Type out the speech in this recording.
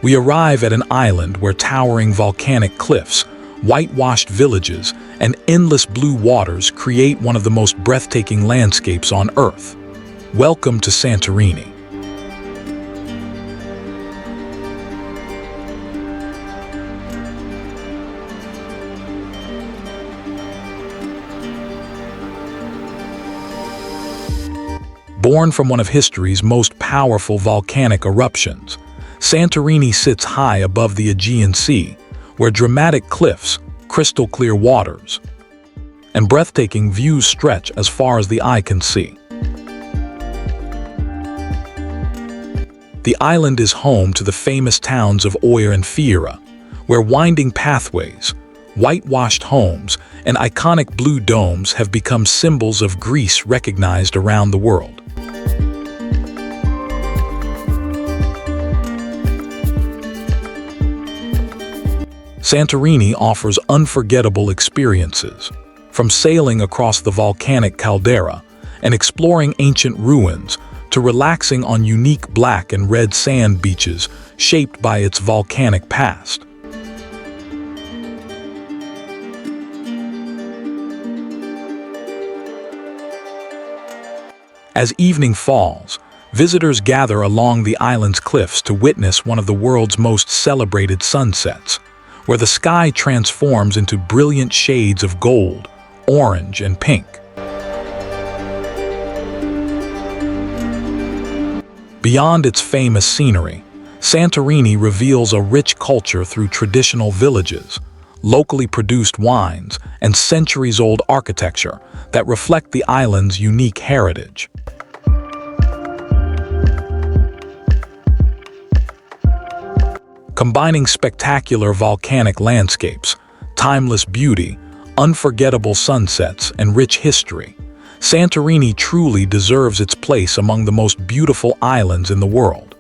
We arrive at an island where towering volcanic cliffs, whitewashed villages, and endless blue waters create one of the most breathtaking landscapes on Earth. Welcome to Santorini. Born from one of history's most powerful volcanic eruptions, Santorini sits high above the Aegean Sea, where dramatic cliffs, crystal-clear waters, and breathtaking views stretch as far as the eye can see. The island is home to the famous towns of Oia and Fira, where winding pathways, whitewashed homes, and iconic blue domes have become symbols of Greece recognized around the world. Santorini offers unforgettable experiences, from sailing across the volcanic caldera and exploring ancient ruins to relaxing on unique black and red sand beaches shaped by its volcanic past. As evening falls, visitors gather along the island's cliffs to witness one of the world's most celebrated sunsets, where the sky transforms into brilliant shades of gold, orange, and pink. Beyond its famous scenery, Santorini reveals a rich culture through traditional villages, locally produced wines, and centuries-old architecture that reflect the island's unique heritage. Combining spectacular volcanic landscapes, timeless beauty, unforgettable sunsets, and rich history, Santorini truly deserves its place among the most beautiful islands in the world.